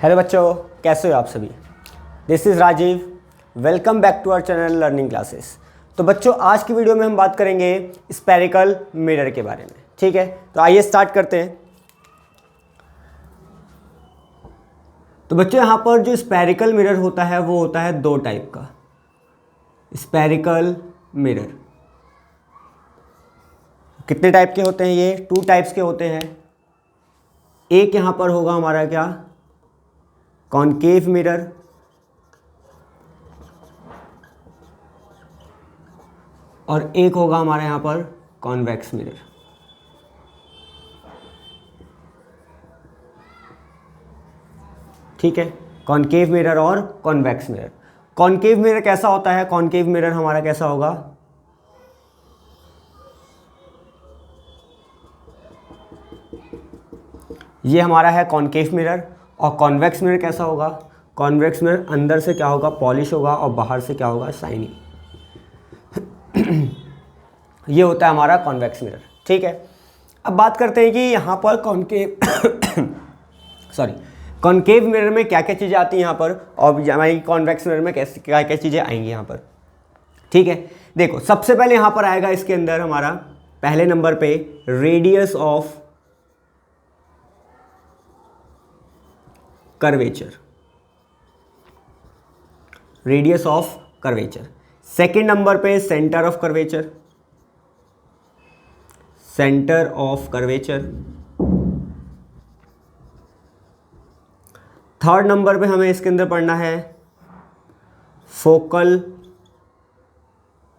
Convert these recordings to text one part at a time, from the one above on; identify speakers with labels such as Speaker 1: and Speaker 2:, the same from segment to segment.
Speaker 1: Hello बच्चों, कैसे हो आप सभी। This is Rajiv, welcome back to our channel learning classes. तो बच्चों, आज की वीडियो में हम बात करेंगे स्फेरिकल मिरर के बारे में। ठीक है, तो आइए स्टार्ट करते हैं। तो बच्चों, यहाँ पर जो स्फेरिकल मिरर होता है वो होता है दो टाइप का। स्फेरिकल मिरर कितने टाइप के होते हैं? ये टू टाइप्स के होते हैं। एक यहाँ पर होगा हमारा क्या, कॉनकेव मिरर, और एक होगा हमारे यहाँ पर कॉन्वेक्स मिरर। ठीक है, कॉनकेव मिरर और कॉन्वेक्स मिरर। कॉनकेव मिरर कैसा होता है? कॉनकेव मिरर हमारा कैसा होगा, ये हमारा है कॉनकेव मिरर। और कॉन्वेक्स मिरर कैसा होगा? कॉन्वेक्स मिरर अंदर से क्या होगा, पॉलिश होगा, और बाहर से क्या होगा, शाइनी। ये होता है हमारा कॉन्वेक्स मिरर। ठीक है, अब बात करते हैं कि यहाँ पर कॉनकेव मिरर में क्या क्या चीज़ें आती हैं यहाँ पर, और हमारी कॉन्वेक्स मिरर में कैसे क्या क्या चीज़ें आएंगी यहाँ पर। ठीक है, देखो सबसे पहले यहाँ पर आएगा इसके अंदर हमारा पहले नंबर पे radius of curvature. Radius of curvature. Second number पे centre of curvature. Centre of curvature. Third number पे हमें इसके अंदर पढ़ना है फोकल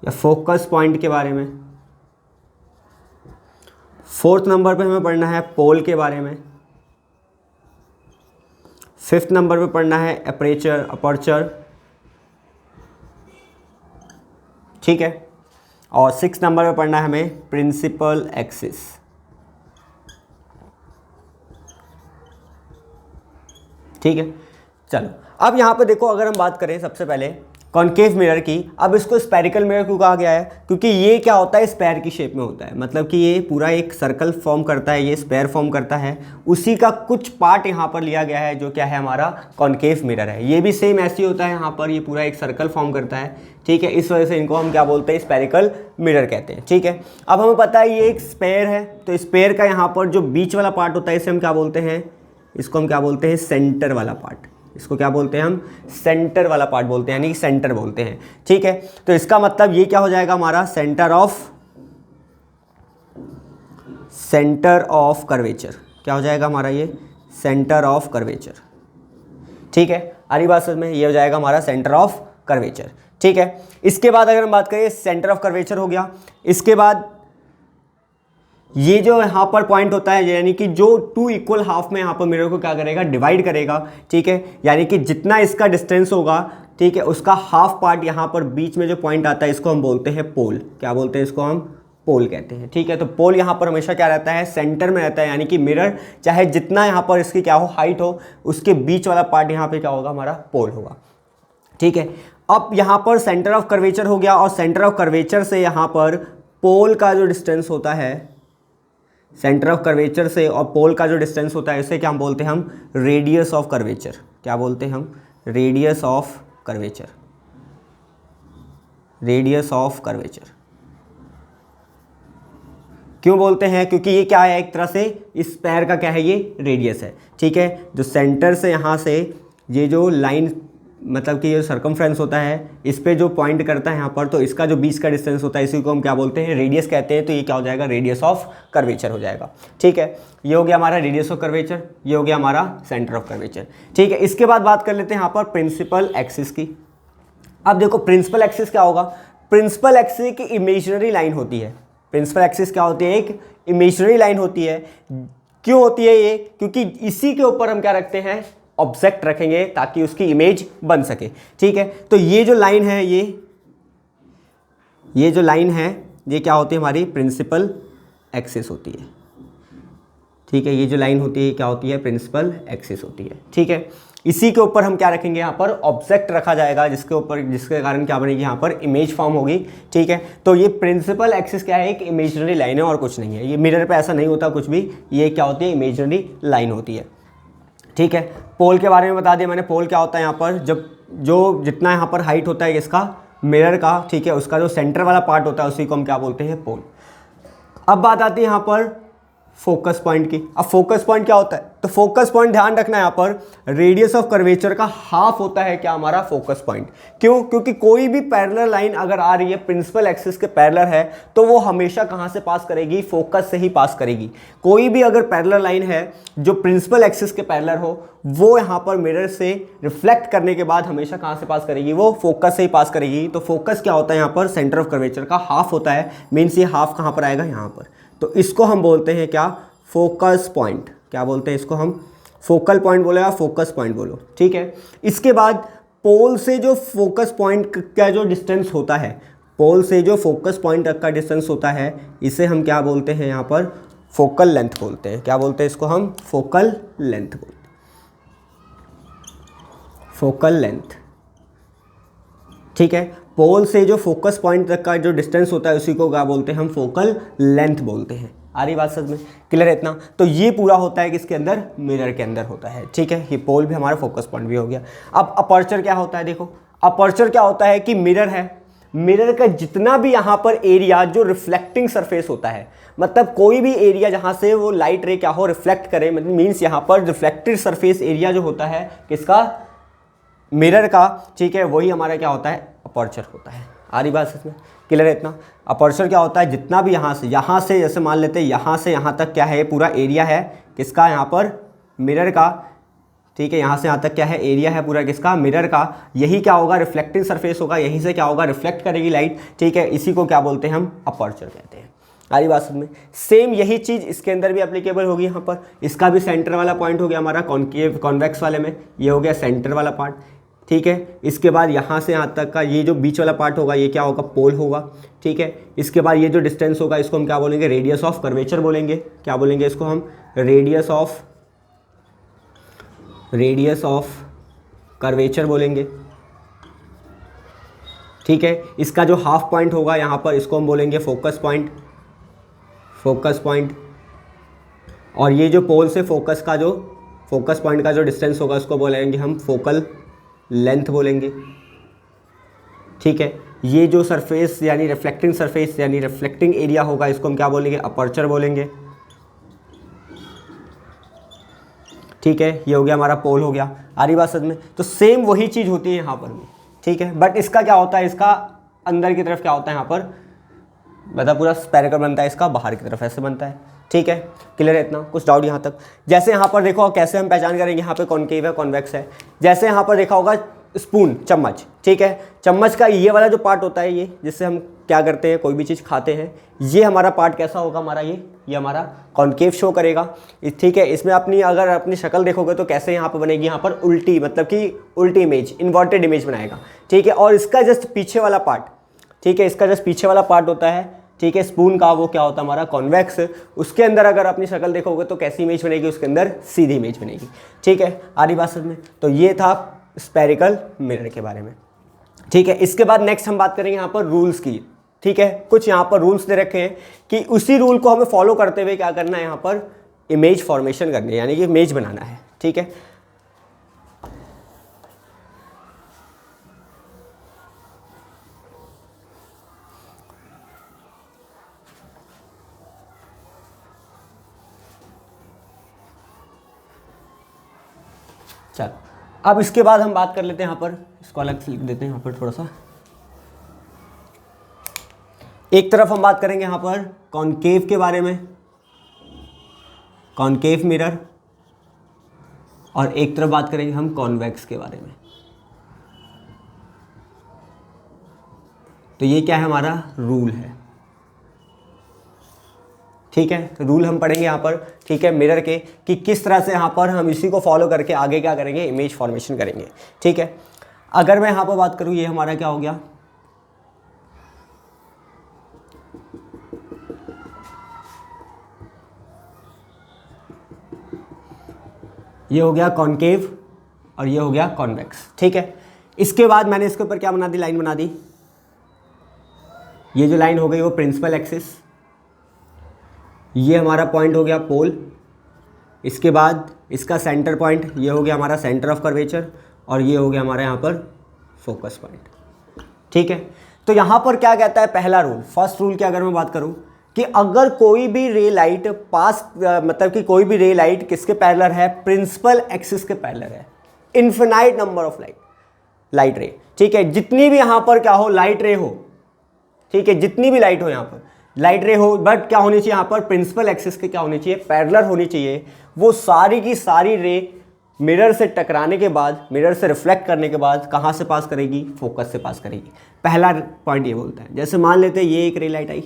Speaker 1: या फोकस पॉइंट के बारे में। फोर्थ नंबर पे हमें पढ़ना है पोल के बारे में। फिफ्थ नंबर पे पढ़ना है अपर्चर। ठीक है, और सिक्स नंबर पे पढ़ना है हमें प्रिंसिपल एक्सिस। ठीक है, चलो अब यहाँ पे देखो, अगर हम बात करें सबसे पहले कॉनकेव मिरर की, अब इसको स्फेरिकल मिरर क्यों कहा गया है? क्योंकि ये क्या होता है, स्पेयर की शेप में होता है। मतलब कि ये पूरा एक सर्कल फॉर्म करता है, ये स्पेयर फॉर्म करता है, उसी का कुछ पार्ट यहाँ पर लिया गया है, जो क्या है हमारा कॉनकेव मिरर है। ये भी सेम ऐसे ही होता है, यहाँ पर ये पूरा एक सर्कल फॉर्म करता है। ठीक है, इस वजह से इनको हम क्या बोलते हैं, स्फेरिकल मिरर कहते हैं। ठीक है, अब हमें पता है ये एक स्पेयर है, तो स्पेयर का यहाँ पर जो बीच वाला पार्ट होता है, इसे हम क्या बोलते हैं, इसको हम क्या बोलते हैं, सेंटर वाला पार्ट। इसको क्या बोलते हैं हम, सेंटर वाला पार्ट बोलते हैं, यानी सेंटर बोलते हैं। ठीक है, तो इसका मतलब ये क्या हो जाएगा हमारा, सेंटर ऑफ कर्वेचर। क्या हो जाएगा हमारा ये, सेंटर ऑफ कर्वेचर। ठीक है, आ रही बात समझ में, ये हो जाएगा हमारा सेंटर ऑफ कर्वेचर। ठीक है, इसके बाद अगर हम बात करें, सेंटर ऑफ कर्वेचर हो गया। इसके बाद ये जो यहाँ पर पॉइंट होता है, यानी कि जो टू इक्वल हाफ में यहाँ पर मिरर को क्या करेगा, डिवाइड करेगा। ठीक है, यानी कि जितना इसका डिस्टेंस होगा, ठीक है, उसका हाफ पार्ट यहाँ पर बीच में जो पॉइंट आता है, इसको हम बोलते हैं पोल। क्या बोलते हैं इसको, हम पोल कहते हैं। ठीक है, तो पोल यहाँ पर हमेशा क्या रहता है, सेंटर में रहता है, यानी कि मिरर चाहे जितना यहाँ पर इसकी क्या हो, हाइट हो, उसके बीच वाला पार्ट यहाँ पर क्या होगा, हमारा पोल होगा। ठीक है, अब यहाँ पर सेंटर ऑफ कर्वेचर हो गया, और सेंटर ऑफ कर्वेचर से यहाँ पर पोल का जो डिस्टेंस होता है, सेंटर ऑफ कर्वेचर से और पोल का जो डिस्टेंस होता है, इसे क्या हम बोलते हैं, हम रेडियस ऑफ कर्वेचर। क्या बोलते हैं हम, radius of curvature. Radius of curvature क्यों बोलते हैं? क्योंकि ये क्या है, एक तरह से इस पैर का क्या है, ये रेडियस है। ठीक है, जो सेंटर से यहाँ से ये जो लाइन, मतलब कि ये सर्कमफ्रेंस होता है, इस पे जो पॉइंट करता है यहाँ पर, तो इसका जो बीच का डिस्टेंस होता है, इसी को हम क्या बोलते हैं, रेडियस कहते हैं। तो ये क्या हो जाएगा, रेडियस ऑफ कर्वेचर हो जाएगा। ठीक है, ये हो गया हमारा रेडियस ऑफ कर्वेचर, ये हो गया हमारा सेंटर ऑफ कर्वेचर। ठीक है, इसके बाद बात कर लेते हैं यहाँ पर प्रिंसिपल एक्सिस की। अब देखो प्रिंसिपल एक्सिस क्या होगा, प्रिंसिपल एक्सिस की इमेजिनरी लाइन होती है। प्रिंसिपल एक्सिस क्या होती है, एक इमेजिनरी लाइन होती है। क्यों होती है ये? क्योंकि इसी के ऊपर हम क्या रखते हैं, ऑब्जेक्ट रखेंगे, ताकि उसकी इमेज बन सके। ठीक है, तो ये जो लाइन है, ये जो लाइन है, ये क्या होती है, हमारी प्रिंसिपल एक्सिस होती है। ठीक है, ये जो लाइन होती है क्या होती है, प्रिंसिपल एक्सिस होती है। ठीक है, इसी के ऊपर हम क्या रखेंगे, यहाँ पर ऑब्जेक्ट रखा जाएगा, जिसके कारण क्या बनेगी, यहाँ पर इमेज फॉर्म होगी। ठीक है, तो ये प्रिंसिपल एक्सिस क्या है, एक इमेजिनरी लाइन है और कुछ नहीं है। ये मिरर पे ऐसा नहीं होता कुछ भी, ये क्या होती है, इमेजिनरी लाइन होती है। ठीक है, पोल के बारे में बता दिया मैंने। पोल क्या होता है यहाँ पर, जब जो जितना यहाँ पर हाइट होता है इसका मिरर का, ठीक है, उसका जो सेंटर वाला पार्ट होता है उसी को हम क्या बोलते हैं, पोल। अब बात आती है यहाँ पर फोकस पॉइंट की। अब फोकस पॉइंट क्या होता है, तो फोकस पॉइंट ध्यान रखना यहाँ पर रेडियस ऑफ कर्वेचर का हाफ होता है क्या, हमारा फोकस पॉइंट। क्यों, क्योंकि कोई भी पैरेलल लाइन अगर आ रही है प्रिंसिपल एक्सिस के पैरेलल है तो वो हमेशा कहाँ से पास करेगी, फोकस से ही पास करेगी। कोई भी अगर पैरेलल लाइन है जो प्रिंसिपल एक्सिस के पैरेलल हो, वो यहाँ पर मिरर से रिफ्लेक्ट करने के बाद हमेशा कहाँ से पास करेगी, वो फोकस से ही पास करेगी। तो फोकस क्या होता है यहाँ पर, सेंटर ऑफ कर्वेचर का हाफ होता है। मीन्स ये हाफ कहाँ पर आएगा, यहाँ पर। तो इसको हम बोलते हैं क्या, फोकस पॉइंट। क्या बोलते हैं इसको हम, फोकल पॉइंट बोलो या फोकस पॉइंट बोलो, ठीक है। इसके बाद पोल से जो फोकस पॉइंट का जो डिस्टेंस होता है, पोल से जो फोकस पॉइंट तक का डिस्टेंस होता है, इसे हम क्या बोलते हैं यहाँ पर, फोकल लेंथ बोलते हैं। क्या बोलते हैं इसको हम, फोकल लेंथ बोलते हैं, फोकल लेंथ, ठीक है। पोल से जो फोकस पॉइंट तक का जो डिस्टेंस होता है उसी को क्या बोलते हैं हम, फोकल लेंथ बोलते हैं। आ रही बात समझ में, क्लियर है इतना। तो ये पूरा होता है किसके अंदर, मिरर के अंदर होता है, ठीक है। ये पोल भी हमारा फोकस पॉइंट भी हो गया। अब अपर्चर क्या होता है, देखो अपर्चर क्या होता है कि मिरर है, मिरर का जितना भी यहाँ पर एरिया जो रिफ्लेक्टिंग सरफेस होता है, मतलब कोई भी एरिया जहाँ से वो लाइट रे क्या हो, रिफ्लेक्ट करे, मतलब मीन्स यहाँ पर रिफ्लेक्टेड सरफेस एरिया जो होता है किसका, मिरर का, ठीक है, वही हमारा क्या होता है, अपर्चर होता है। आ रही बात इसमें, क्लियर है इतना। अपर्चर क्या होता है, जितना भी यहाँ से जैसे मान लेते हैं यहाँ से यहाँ तक क्या है, पूरा एरिया है किसका, यहाँ पर मिरर का, ठीक है। यहाँ से यहाँ तक क्या है, एरिया है पूरा किसका, मिरर का। यही क्या होगा, रिफ्लेक्टिंग सरफेस होगा, यहीं से क्या होगा, रिफ्लेक्ट करेगी लाइट, ठीक है। इसी को क्या बोलते हैं हम, अपर्चर कहते हैं। आ रही बात में, सेम यही चीज़ इसके अंदर भी एप्लीकेबल होगी। यहाँ पर इसका भी सेंटर वाला पॉइंट हो गया हमारा कॉन्केव कॉन्वेक्स वाले में, ये हो गया सेंटर वाला पार्ट, ठीक है। इसके बाद यहाँ से यहाँ तक का ये जो बीच वाला पार्ट होगा ये क्या होगा, पोल होगा, ठीक है। इसके बाद ये जो डिस्टेंस होगा इसको हम क्या बोलेंगे, रेडियस ऑफ कर्वेचर बोलेंगे। क्या बोलेंगे इसको हम, रेडियस ऑफ कर्वेचर बोलेंगे, ठीक है। इसका जो हाफ पॉइंट होगा यहाँ पर इसको हम बोलेंगे फोकस पॉइंट। और ये जो पोल से फोकस पॉइंट का जो डिस्टेंस होगा उसको बोलेंगे हम फोकल लेंथ बोलेंगे, ठीक है। ये जो सरफेस यानी रिफ्लेक्टिंग सरफेस यानी रिफ्लेक्टिंग एरिया होगा इसको हम क्या बोलेंगे, अपर्चर बोलेंगे, ठीक है। ये हो गया हमारा पोल हो गया। आ रही बात समझ में। तो सेम वही चीज़ होती है यहाँ पर भी, ठीक है। बट इसका क्या होता है, इसका अंदर की तरफ क्या होता है, यहाँ पर बता पूरा स्फेरिकल बनता है, इसका बाहर की तरफ ऐसे बनता है, ठीक है। क्लियर है इतना, कुछ डाउट यहाँ तक। जैसे यहाँ पर देखो कैसे हम पहचान करेंगे यहाँ पे कॉन्केव है कॉन्वेक्स है, जैसे यहाँ पर देखा होगा स्पून, चम्मच, ठीक है। चम्मच का ये वाला जो पार्ट होता है, ये जिससे हम क्या करते हैं, कोई भी चीज़ खाते हैं, ये हमारा पार्ट कैसा होगा हमारा, ये हमारा कॉन्केव शो करेगा, ठीक है। इसमें अगर अपनी शक्ल देखोगे तो कैसे यहाँ पर बनेगी, यहाँ पर उल्टी, मतलब कि उल्टी इमेज, इन्वर्टेड इमेज बनाएगा, ठीक है। और इसका जस्ट पीछे वाला पार्ट, ठीक है, इसका जस्ट पीछे वाला पार्ट होता है, ठीक है, स्पून का, वो क्या होता है हमारा कॉन्वेक्स। उसके अंदर अगर अपनी शक्ल देखोगे तो कैसी इमेज बनेगी, उसके अंदर सीधी इमेज बनेगी, ठीक है। आ रही बात समझ में। तो ये था स्फेरिकल मिरर के बारे में, ठीक है। इसके बाद नेक्स्ट हम बात करेंगे यहाँ पर रूल्स की, ठीक है। कुछ यहाँ पर रूल्स दे रखे हैं कि उसी रूल को हमें फॉलो करते हुए क्या करना है, यहाँ पर इमेज फॉर्मेशन करनी है, यानी कि इमेज बनाना है, ठीक है। चल अब इसके बाद हम बात कर लेते हैं, यहाँ पर इसको अलग से लिख देते हैं, यहाँ पर थोड़ा सा। एक तरफ हम बात करेंगे यहाँ पर कॉन्केव के बारे में, कॉन्केव मिरर, और एक तरफ बात करेंगे हम कॉन्वेक्स के बारे में। तो ये क्या है, हमारा रूल है, ठीक है। रूल हम पढ़ेंगे यहाँ पर, ठीक है, मिरर के, कि किस तरह से यहाँ पर हम इसी को फॉलो करके आगे क्या करेंगे, इमेज फॉर्मेशन करेंगे, ठीक है। अगर मैं यहाँ पर बात करूँ, ये हमारा क्या हो गया, ये हो गया कॉन्केव और ये हो गया कॉन्वेक्स, ठीक है। इसके बाद मैंने इसके ऊपर क्या बना दी, लाइन बना दी। ये जो लाइन हो गई वो प्रिंसिपल एक्सिस, ये हमारा पॉइंट हो गया पोल, इसके बाद इसका सेंटर पॉइंट, ये हो गया हमारा सेंटर ऑफ कर्वेचर, और ये हो गया हमारा यहाँ पर फोकस पॉइंट। ठीक है, तो यहाँ पर क्या कहता है पहला रूल, फर्स्ट रूल की अगर मैं बात करूँ कि अगर कोई भी रे लाइट पास मतलब कि कोई भी रे लाइट किसके पैरेलल है, प्रिंसिपल एक्सिस के पैरेलल है, इन्फिनाइट नंबर ऑफ लाइट रे, ठीक है, जितनी भी यहाँ पर क्या हो लाइट रे हो, ठीक है, जितनी भी लाइट हो यहाँ पर लाइट रे हो, बट क्या होनी चाहिए यहाँ पर प्रिंसिपल एक्सिस के क्या होनी चाहिए, पैरेलल होनी चाहिए, वो सारी की सारी रे मिरर से टकराने के बाद, मिरर से रिफ्लेक्ट करने के बाद कहाँ से पास करेगी, फोकस से पास करेगी। पहला पॉइंट ये बोलता है, जैसे मान लेते हैं ये एक रे लाइट आई,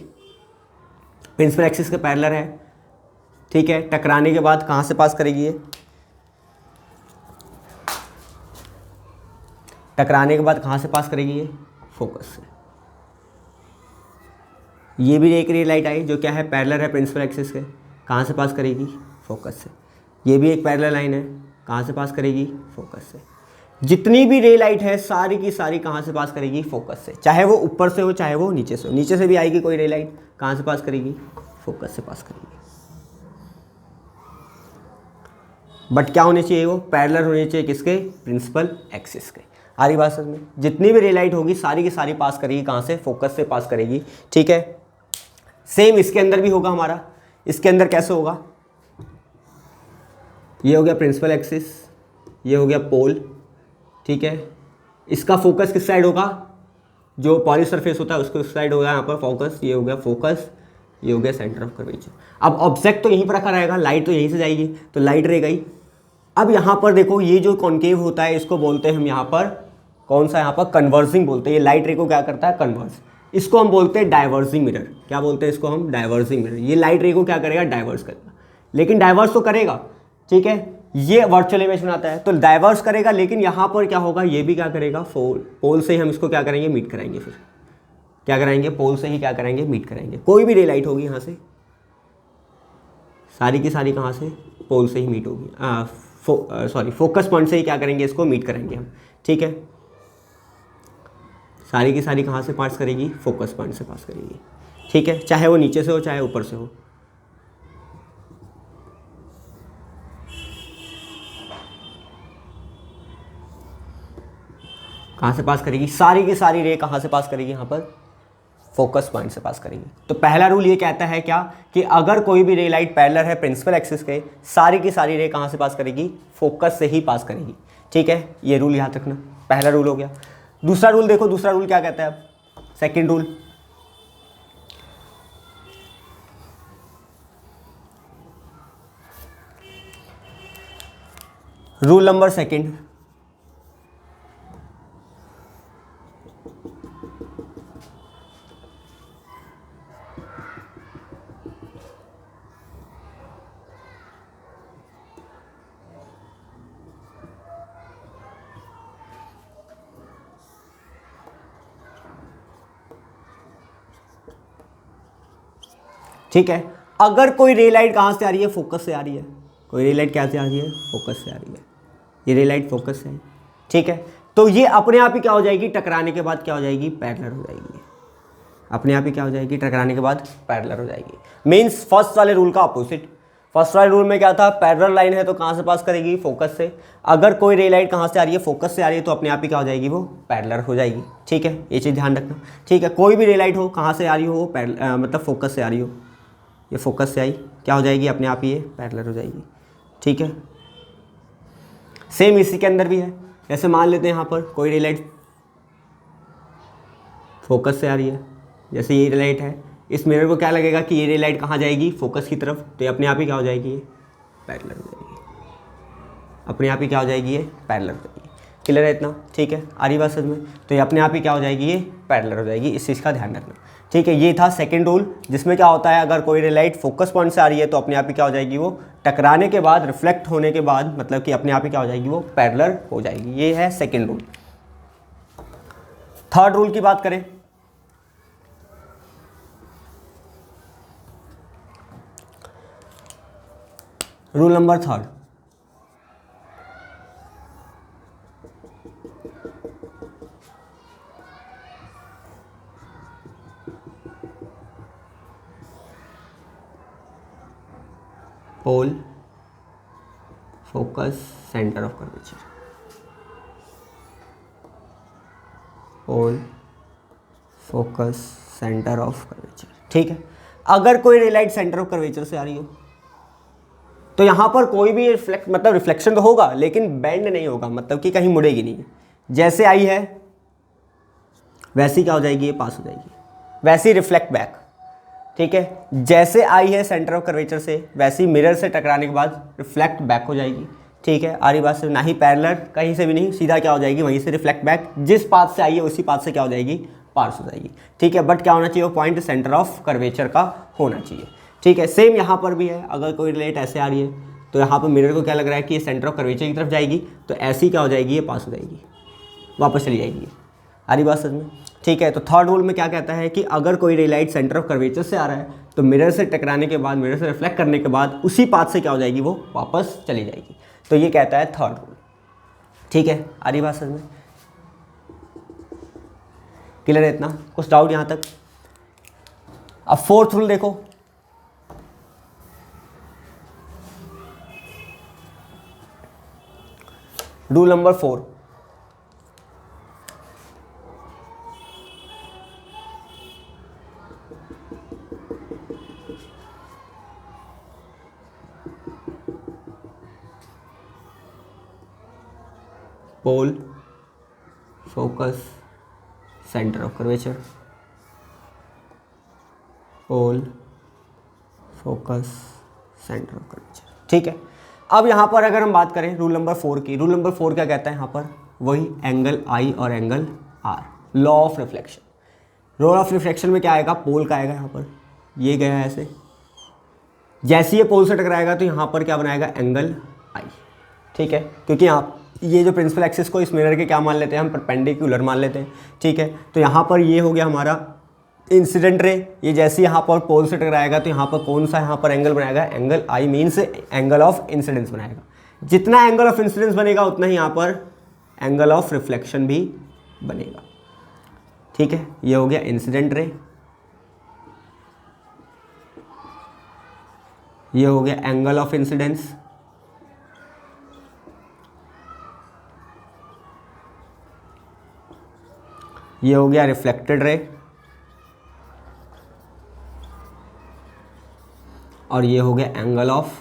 Speaker 1: प्रिंसिपल एक्सिस के पैरेलल है, ठीक है, टकराने के बाद कहाँ से पास करेगी ये, टकराने के बाद कहाँ से पास करेगी ये, फोकस से। ये भी एक रे लाइट आई जो क्या है, पैरेलल है प्रिंसिपल एक्सिस के, कहाँ से पास करेगी, फोकस से। ये भी एक पैरेलल लाइन है, कहाँ से पास करेगी, फोकस से। जितनी भी रे लाइट है सारी की सारी कहाँ से पास करेगी, फोकस से, चाहे वो ऊपर से हो चाहे वो नीचे से हो, नीचे से भी आएगी कोई रे लाइट, कहाँ से पास करेगी, फोकस से पास करेगी। बट क्या होनी चाहिए, वो पैरेलल होनी चाहिए किसके, प्रिंसिपल एक्सिस के। आ रही बात समझ में, जितनी भी रे लाइट होगी सारी की सारी पास करेगी कहाँ से, फोकस से पास करेगी। ठीक है, सेम इसके अंदर भी होगा हमारा, इसके अंदर कैसे होगा, ये हो गया प्रिंसिपल एक्सिस, ये हो गया पोल, ठीक है, इसका फोकस किस साइड होगा, जो पॉली सरफेस होता है उसके उस साइड होगा यहाँ पर फोकस, ये हो गया फोकस, ये हो गया सेंटर ऑफ कर्वेचर। अब ऑब्जेक्ट तो यहीं पर रखा रहेगा, लाइट तो यहीं से जाएगी, तो लाइट रह गई। अब यहाँ पर देखो ये जो कॉन्केव होता है इसको बोलते हैं हम यहाँ पर, कौन सा, यहाँ पर कन्वर्जिंग बोलते हैं, ये लाइट रे को क्या करता है, कन्वर्स। इसको हम बोलते हैं डाइवर्जिंग मिरर, क्या बोलते हैं इसको हम, डाइवर्जिंग मिरर। ये लाइट रे को क्या करेगा, डाइवर्स करेगा, लेकिन डाइवर्स तो करेगा, ठीक है, ये वर्चुअल इमेज बनाता है तो डाइवर्स करेगा, लेकिन यहाँ पर क्या होगा, ये भी क्या करेगा, पोल से ही हम इसको क्या करेंगे, मीट कराएंगे। फिर क्या कराएंगे, पोल से ही क्या कराएंगे, मीट कराएंगे। कोई भी रे लाइट होगी यहाँ से सारी की सारी कहाँ से, पोल से ही मीट होगी, सॉरी फोकस पॉइंट से ही क्या करेंगे, इसको मीट करेंगे हम। ठीक है, सारी की सारी कहाँ से पास करेगी, फोकस पॉइंट से पास करेगी। ठीक है, चाहे वो नीचे से हो चाहे ऊपर से हो। कहाँ से पास करेगी, सारी की सारी रे कहाँ से पास करेगी, यहाँ पर फोकस पॉइंट से पास करेगी। तो पहला रूल ये कहता है क्या, कि अगर कोई भी रे लाइट पैरेलल है प्रिंसिपल एक्सिस के, सारी की सारी रे कहाँ से पास करेगी, फोकस से ही पास करेगी। ठीक है, ये रूल याद रखना, पहला रूल हो गया। दूसरा रूल देखो, दूसरा रूल क्या कहता है, अब second rule, rule number second, ठीक है, अगर कोई रे लाइट कहाँ से आ रही है, फोकस से आ रही है, कोई रे लाइट क्या से आ रही है, फोकस से आ रही है, ये रे लाइट फोकस से है। ठीक है, तो ये अपने आप ही क्या हो जाएगी, टकराने के बाद क्या हो जाएगी, पैरेलल हो जाएगी, अपने आप ही क्या हो जाएगी, टकराने के बाद पैरेलल हो जाएगी। मीन्स फर्स्ट वाले रूल का अपोजिट। फर्स्ट वाले रूल में क्या था, पैरेलल लाइन है तो कहाँ से पास करेगी, फोकस से। अगर कोई रे लाइट कहाँ से आ रही है, फोकस से आ रही है, तो अपने आप ही क्या हो जाएगी, वो पैरेलल हो जाएगी। ठीक है, ये चीज़ ध्यान रखना। ठीक है, कोई भी रे लाइट हो कहाँ से आ रही हो, वो मतलब फोकस से आ रही हो, ये फोकस से आई, क्या हो जाएगी, अपने आप ही ये पैरेलल हो जाएगी। ठीक है, सेम इसी के अंदर भी है। जैसे मान लेते हैं यहाँ पर कोई रे लाइट फोकस से आ रही है, जैसे ये रे लाइट है, इस मिरर को क्या लगेगा कि ये रे लाइट कहाँ जाएगी, फोकस की तरफ, तो ये अपने आप ही क्या हो जाएगी, ये पैरेलल हो जाएगी, अपने आप ही क्या हो जाएगी, ये पैरेलल हो जाएगी। क्लियर है इतना? ठीक है, आ रही बात समझ में? तो ये अपने आप ही क्या हो जाएगी, ये पैरेलल हो जाएगी। इस चीज़ का ध्यान रखना। ठीक है, ये था सेकंड रूल, जिसमें क्या होता है, अगर कोई रे लाइट फोकस पॉइंट से आ रही है तो अपने आप ही क्या हो जाएगी, वो टकराने के बाद, रिफ्लेक्ट होने के बाद, मतलब कि अपने आप ही क्या हो जाएगी, वो पैरेलल हो जाएगी। ये है सेकंड रूल। थर्ड रूल की बात करें, rule number third, pole focus centre of curvature, pole focus centre of curvature. ठीक है, अगर कोई रे लाइट सेंटर ऑफ कर्वेचर से आ रही हो तो यहाँ पर कोई भी रिफ्लेक्शन तो होगा लेकिन बेंड नहीं होगा, मतलब कि कहीं मुड़ेगी नहीं। जैसे आई है वैसी क्या हो जाएगी, ये पास हो जाएगी, वैसी रिफ्लेक्ट बैक। ठीक है, जैसे आई है सेंटर ऑफ कर्वेचर से वैसी मिरर से टकराने के बाद रिफ्लेक्ट बैक हो जाएगी। ठीक है, आ रही बात से, ना ही पैरेलल कहीं से भी नहीं, सीधा क्या हो जाएगी, वहीं से रिफ्लेक्ट बैक, जिस पाथ से आई है उसी पाथ से क्या हो जाएगी, पास हो जाएगी। ठीक है, बट क्या होना चाहिए, वो पॉइंट सेंटर ऑफ कर्वेचर का होना चाहिए। ठीक है, सेम यहाँ पर भी है, अगर कोई लाइट ऐसे आ रही है तो यहाँ पर मिरर को क्या लग रहा है कि ये सेंटर ऑफ कर्वेचर की तरफ जाएगी, तो ऐसी क्या हो जाएगी, ये पास हो जाएगी, वापस चली जाएगी। आ रही बात समझ में। ठीक है, तो थर्ड रूल में क्या कहता है कि अगर कोई रे लाइट सेंटर ऑफ कर्वेचर से आ रहा है तो मिरर से टकराने के बाद, मिरर से रिफ्लेक्ट करने के बाद उसी पाथ से क्या हो जाएगी, वो वापस चली जाएगी। तो ये कहता है थर्ड रूल। ठीक है, आ रही बात समझ में, क्लियर है इतना, कुछ डाउट यहाँ तक? अब फोर्थ रूल देखो, rule number 4, pole focus centre of curvature, pole focus centre of curvature. ठीक है, अब यहाँ पर अगर हम बात करें रूल नंबर 4 की, रूल नंबर 4 क्या कहता है यहाँ पर, वही एंगल आई और angle r, law of reflection. Law of reflection में क्या आएगा, पोल का आएगा, यहाँ पर ये गया है ऐसे, जैसे ये पोल से टकराएगा तो यहाँ पर क्या बनाएगा, एंगल आई। ठीक है, क्योंकि यहाँ ये जो प्रिंसिपल एक्सिस को इस मिरर के क्या मान लेते हैं हम, परपेंडिकुलर मान लेते हैं। ठीक है, तो यहाँ पर ये हो गया हमारा इंसिडेंट रे, ये जैसे यहाँ पर पोल से टकराएगा तो यहाँ पर कौन सा यहाँ पर एंगल बनाएगा, angle I, means angle of incidence बनाएगा। जितना एंगल ऑफ इंसिडेंस बनेगा उतना ही यहाँ पर एंगल ऑफ रिफ्लेक्शन भी बनेगा। ठीक है, ये हो गया इंसिडेंट रे, ये हो गया एंगल ऑफ इंसिडेंस, ये हो गया रिफ्लेक्टेड रे, और ये हो गया एंगल ऑफ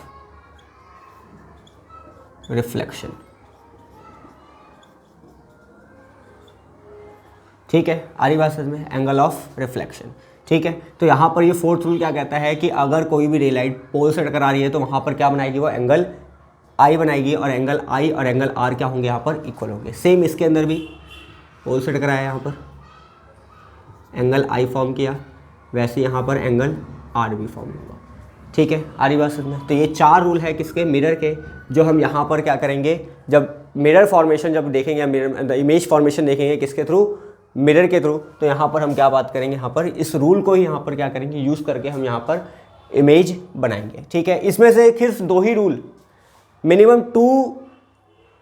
Speaker 1: रिफ्लेक्शन। ठीक है, आ रही बात समझ में, एंगल ऑफ रिफ्लेक्शन। ठीक है, तो यहाँ पर ये फोर्थ रूल क्या कहता है कि अगर कोई भी रे लाइट पोल से टकरा रही है तो वहाँ पर क्या बनाएगी, वो एंगल आई बनाएगी, और एंगल आई और एंगल आर क्या होंगे, यहाँ पर इक्वल होंगे। सेम इसके अंदर भी पोल से टकराया, यहाँ पर एंगल आई फॉर्म किया, वैसे यहाँ पर एंगल आर भी फॉर्म होगा। ठीक है, आ रही बात समझ में। तो ये 4 रूल है किसके, मिरर के, जो हम यहाँ पर क्या करेंगे, जब मिरर फॉर्मेशन जब देखेंगे, मिरर इमेज फॉर्मेशन देखेंगे किसके थ्रू, मिरर के थ्रू, तो यहाँ पर हम क्या बात करेंगे, यहाँ पर इस रूल को ही यहाँ पर क्या करेंगे, यूज़ करके हम यहाँ पर इमेज बनाएंगे। ठीक है, इसमें से सिर्फ 2 ही रूल, मिनिमम 2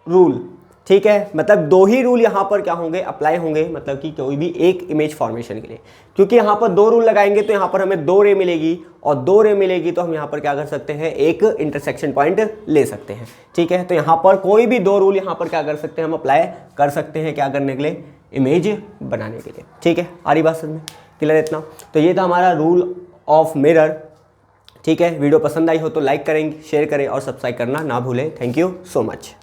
Speaker 1: रूल, ठीक है, मतलब 2 ही रूल यहाँ पर क्या होंगे, अप्लाई होंगे, मतलब कि कोई भी एक इमेज फॉर्मेशन के लिए। क्योंकि यहाँ पर 2 रूल लगाएंगे तो यहाँ पर हमें 2 रे मिलेगी, और 2 रे मिलेगी तो हम यहाँ पर क्या कर सकते हैं, एक इंटरसेक्शन पॉइंट ले सकते हैं। ठीक है, तो यहाँ पर कोई भी 2 रूल यहाँ पर क्या कर सकते हैं, हम अप्लाई कर सकते हैं, क्या करने के लिए, इमेज बनाने के लिए। ठीक है, आ रही बात समझ में, क्लियर इतना। तो ये था हमारा रूल ऑफ मिरर। ठीक है, वीडियो पसंद आई हो तो लाइक करेंगे, शेयर करें और सब्सक्राइब करना ना भूलें। Thank you so much.